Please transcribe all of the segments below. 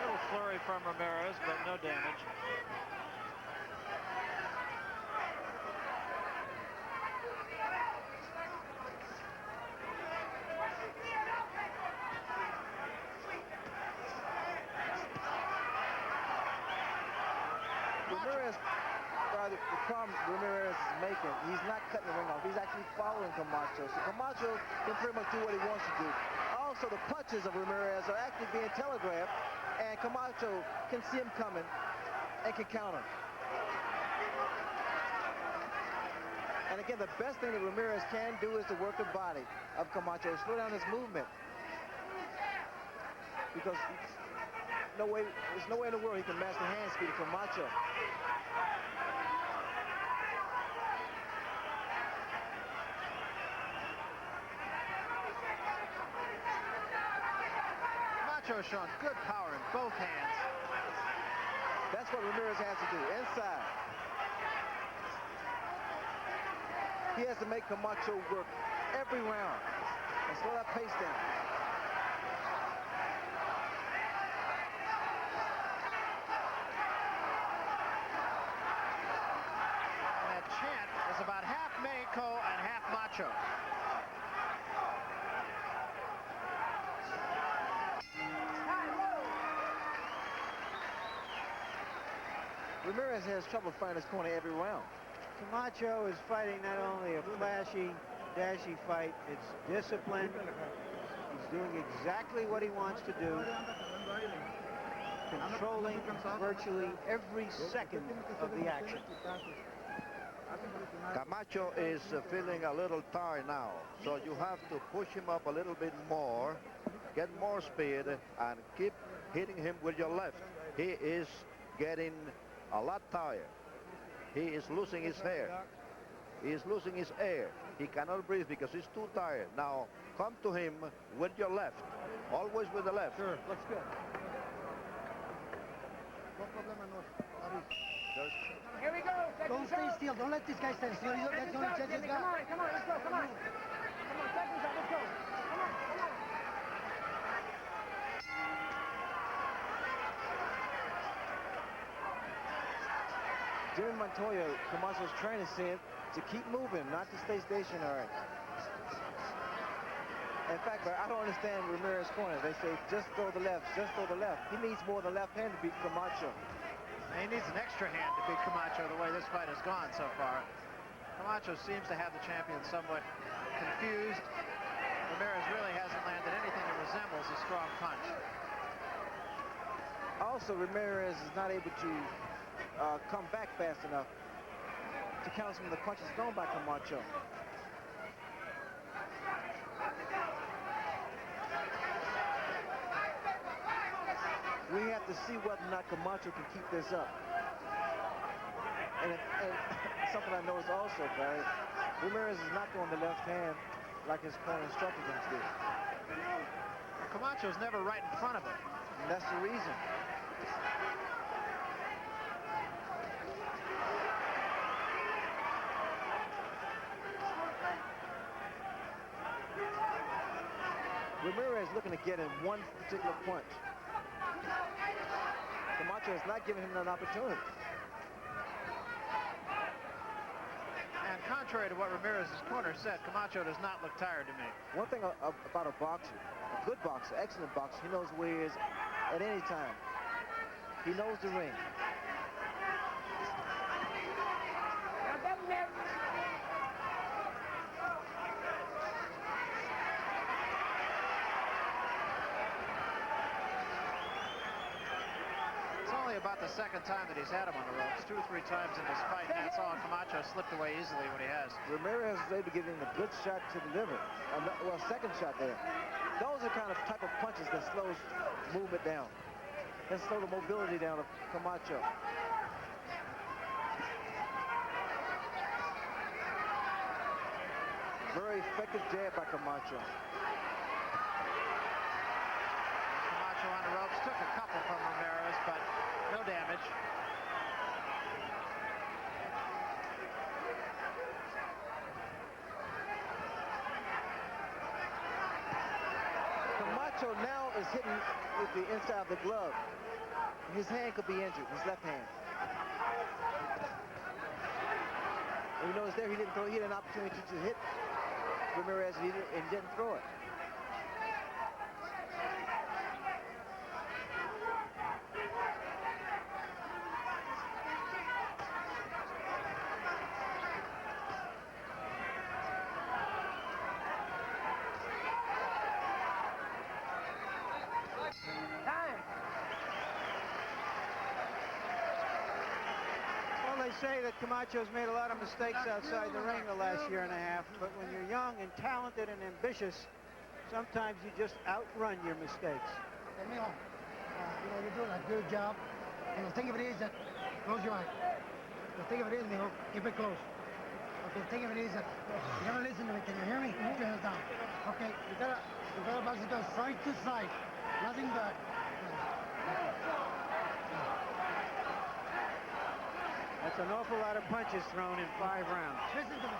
Little flurry from Ramirez, but no damage. Ramirez, the problem Ramirez is making, he's not cutting the ring off. He's actually following Camacho. So Camacho can pretty much do what he wants to do. Also, the punches of Ramirez are actually being telegraphed, and Camacho can see him coming and can counter. And again, the best thing that Ramirez can do is to work the body of Camacho, slow down his movement. Because there's no way in the world he can match the hand speed of Camacho. Macho has shown good power in both hands. That's what Ramirez has to do, inside. He has to make Camacho work every round and slow that pace down. And that chant is about half Mexico and half Macho. Ramirez has trouble finding his corner every round. Camacho is fighting not only a flashy, dashy fight, it's discipline. He's doing exactly what he wants to do, controlling virtually every second of the action. Camacho is feeling a little tired now, so you have to push him up a little bit more, get more speed, and keep hitting him with your left. He is getting a lot tired. He is losing his hair. He is losing his air. He cannot breathe because he's too tired. Now, come to him with your left. Always with the left. Sure, looks good. Here we go. Don't stay still. Don't let this guy stand still. That's the only chance he's got. Come on, let's go. Come on. Come on, second shot, let's go. Come on, come on. Jimmy Montoya, Camacho's trainer, said to keep moving, not to stay stationary. In fact, I don't understand Ramirez's corner. They say, just throw the left, just throw the left. He needs more than left hand to beat Camacho. He needs an extra hand to beat Camacho the way this fight has gone so far. Camacho seems to have the champion somewhat confused. Ramirez really hasn't landed anything that resembles a strong punch. Also, Ramirez is not able to come back fast enough to counter some of the punches thrown by Camacho. We have to see whether or not Camacho can keep this up. And something I noticed also, Barry, Ramirez is not throwing the left hand like his corner instructed him to do. Camacho's never right in front of him. And that's the reason. Ramirez looking to get in one particular punch. Camacho is not giving him that opportunity. And contrary to what Ramirez's corner said, Camacho does not look tired to me. One thing about a boxer, a good boxer, excellent boxer, he knows where he is at any time. He knows the ring. About the second time that he's had him on the ropes, 2 or 3 times in this fight, and that's all. Camacho slipped away easily when he has. Ramirez is able to give him a good shot to the liver. Well, second shot there. Those are kind of type of punches that slows movement down. That slow the mobility down of Camacho. Very effective jab by Camacho. Camacho on the ropes, took a couple from Ramirez, but no damage. Camacho now is hitting with the inside of the glove. His hand could be injured, his left hand. And you notice there he didn't throw. He had an opportunity to hit Ramirez and didn't throw it. Well, they say that Camacho's made a lot of mistakes outside the ring the last year and a half, but when you're young and talented and ambitious, sometimes you just outrun your mistakes. Mijo, you're doing a good job. And the thing of it is that, close your eye. The thing of it is, mijo, keep it closed. Okay, the thing of it is that, you gotta listen to me. Can you hear me? Put your hands down. Okay, you gotta box it down side to side. Nothing but. That's an awful lot of punches thrown in 5 rounds. Listen to me.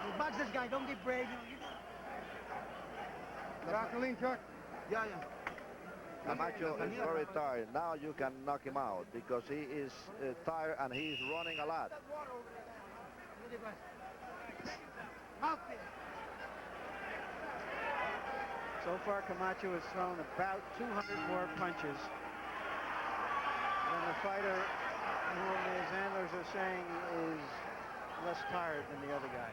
You box this guy, don't get brave. Chuck, clean, Chuck. Yeah. Camacho is very tired. Now you can knock him out because he is tired and he's running a lot. So far, Camacho has thrown about 200 more punches than the fighter whom his handlers are saying is less tired than the other guy.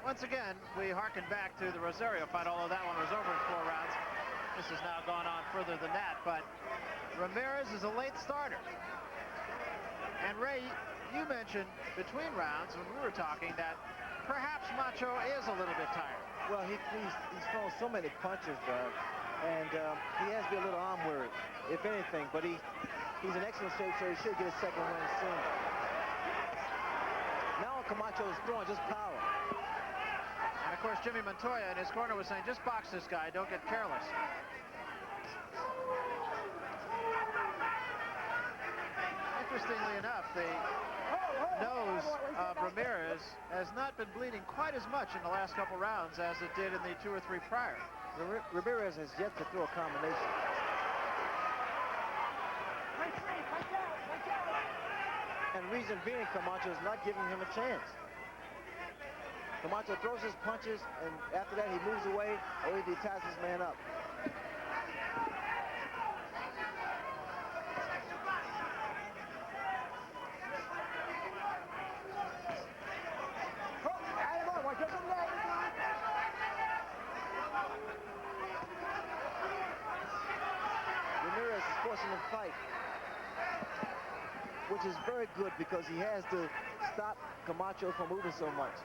Once again, we harken back to the Rosario fight, although that one was over in 4 rounds. This has now gone on further than that, but Ramirez is a late starter. And Ray, you mentioned between rounds when we were talking that perhaps Macho is a little bit tired. Well, he's thrown so many punches, Doug, and he has to be a little arm weary, if anything, but he's in excellent shape, so he should get a second win soon. Now Camacho is throwing just power. And of course, Jimmy Montoya in his corner was saying, just box this guy, don't get careless. Interestingly enough, the nose of Ramirez has not been bleeding quite as much in the last couple rounds as it did in the 2 or 3 prior. Ramirez has yet to throw a combination. And reason being, Camacho is not giving him a chance. Camacho throws his punches, and after that he moves away, or he ties his man up. Ramirez is forcing him to fight, which is very good because he has to stop Camacho from moving so much,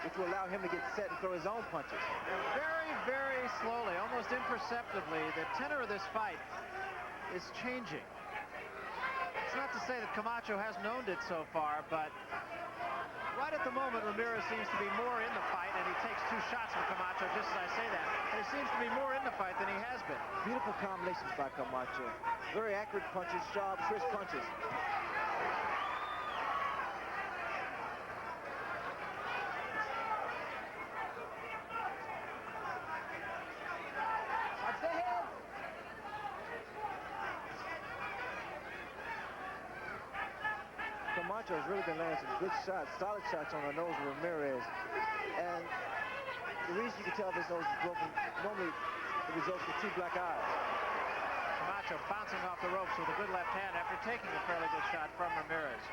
which will allow him to get set and throw his own punches. And very, very slowly, almost imperceptibly, the tenor of this fight is changing. It's not to say that Camacho has known it so far, but right at the moment, Ramirez seems to be more in the fight, and he takes 2 shots from Camacho, just as I say that. And he seems to be more in the fight than he has been. Beautiful combinations by Camacho. Very accurate punches, sharp, crisp punches. Camacho has really been landing some good shots, solid shots on the nose of Ramirez. And the reason you can tell this nose is broken, normally it results in 2 black eyes. Camacho bouncing off the ropes with a good left hand after taking a fairly good shot from Ramirez.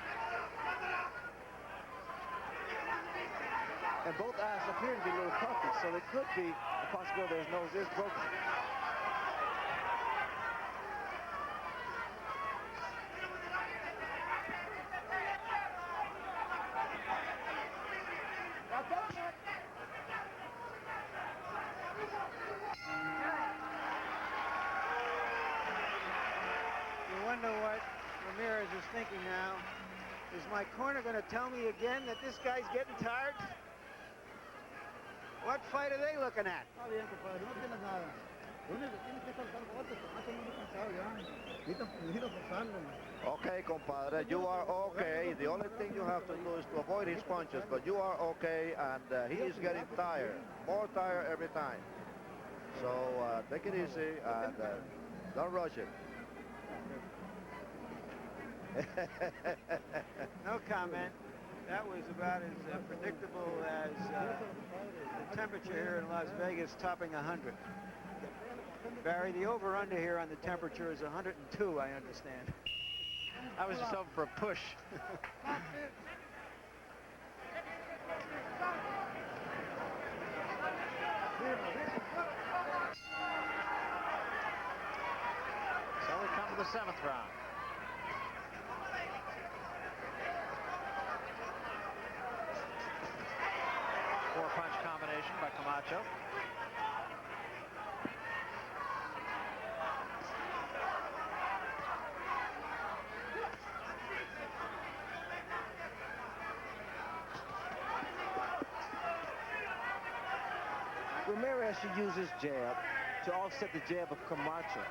And both eyes appear to be a little puffy, so there could be a possibility his nose is broken. Thinking now, is my corner going to tell me again that this guy's getting tired? What fight are they looking at? Okay, compadre, you are okay. The only thing you have to do is to avoid his punches, but you are okay, and he is getting tired, more tired every time. So take it easy and don't rush it. No comment. That was about as predictable as the temperature here in Las Vegas topping 100. Barry, the over-under here on the temperature is 102, I understand. I was just hoping for a push. So we come to the 7th round. Four-punch combination by Camacho. Ramirez should use his jab to offset the jab of Camacho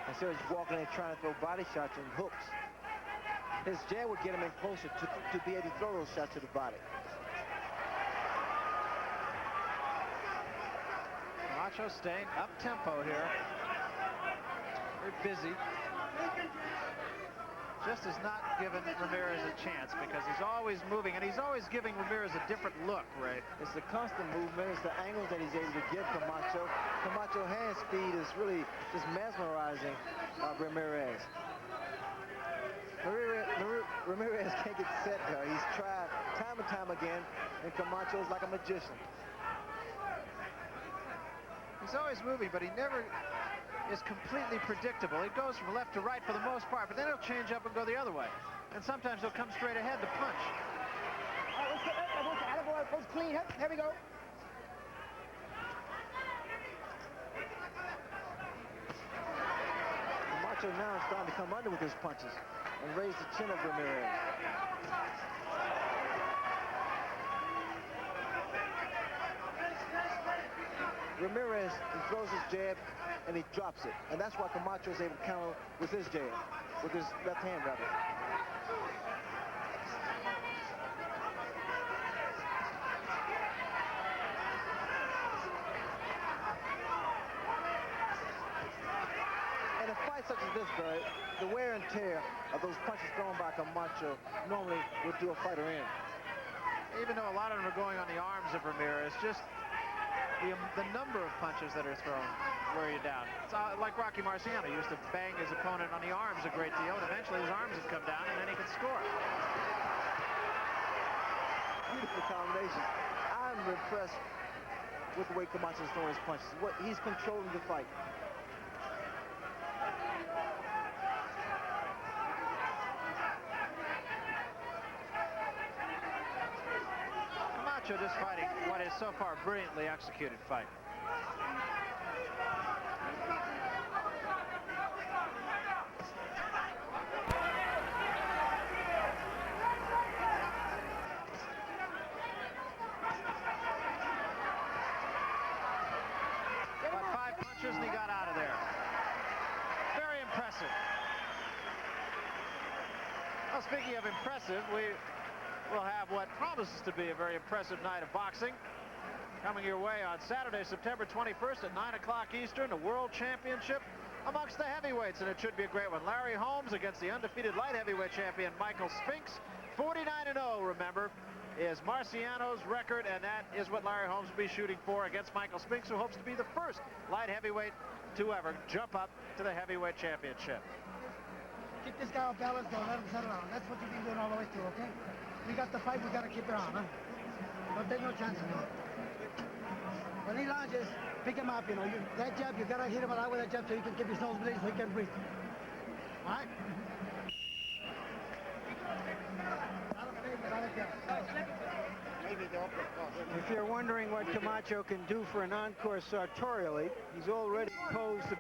instead of walking and trying to throw body shots and hooks. His jab would get him in closer to be able to throw those shots to the body. Macho staying up-tempo here. Very busy. Just has not given Ramirez a chance because he's always moving, and he's always giving Ramirez a different look, Ray. It's the constant movement. It's the angles that he's able to give Camacho. Camacho hand speed is really just mesmerizing Ramirez. Ramirez can't get set there. He's tried time and time again, and Camacho is like a magician. He's always moving, but he never is completely predictable. He goes from left to right for the most part, but then he'll change up and go the other way. And sometimes he'll come straight ahead to punch. All right, let's get that. Attaboy, goes clean. Here we go. Macho now is starting to come under with his punches and raise the chin of Ramirez. Ramirez, he throws his jab and he drops it. And that's why Camacho is able to counter with his jab, with his left hand rather. In a fight such as this, Barry, the wear and tear of those punches thrown by Camacho normally would do a fighter in. Even though a lot of them are going on the arms of Ramirez, just the number of punches that are thrown wear you down. It's like Rocky Marciano used to bang his opponent on the arms a great deal, and eventually his arms would come down, and then he could score. Beautiful combination. I'm impressed with the way Camacho's throwing his punches. He's controlling the fight. Macho just fighting what is so far a brilliantly executed fight. About 5 punches and he got out of there. Very impressive. Well, speaking of impressive, we'll have what promises to be a very impressive night of boxing coming your way on Saturday, September 21st at 9 o'clock Eastern, a World Championship amongst the heavyweights, and it should be a great one. Larry Holmes against the undefeated light heavyweight champion Michael Spinks. 49-0, remember, is Marciano's record, and that is what Larry Holmes will be shooting for against Michael Spinks, who hopes to be the first light heavyweight to ever jump up to the heavyweight championship. Keep this guy off balance, don't let him settle down. That's what you've been doing all the way through, okay? We got the fight, we got to keep it on, huh? Don't take no chances, man. When he launches, pick him up, you know. That jab, you got to hit him a lot with that jab so you can keep his nose bleeding so he can breathe. All right? If you're wondering what Camacho can do for an encore sartorially, he's already posed to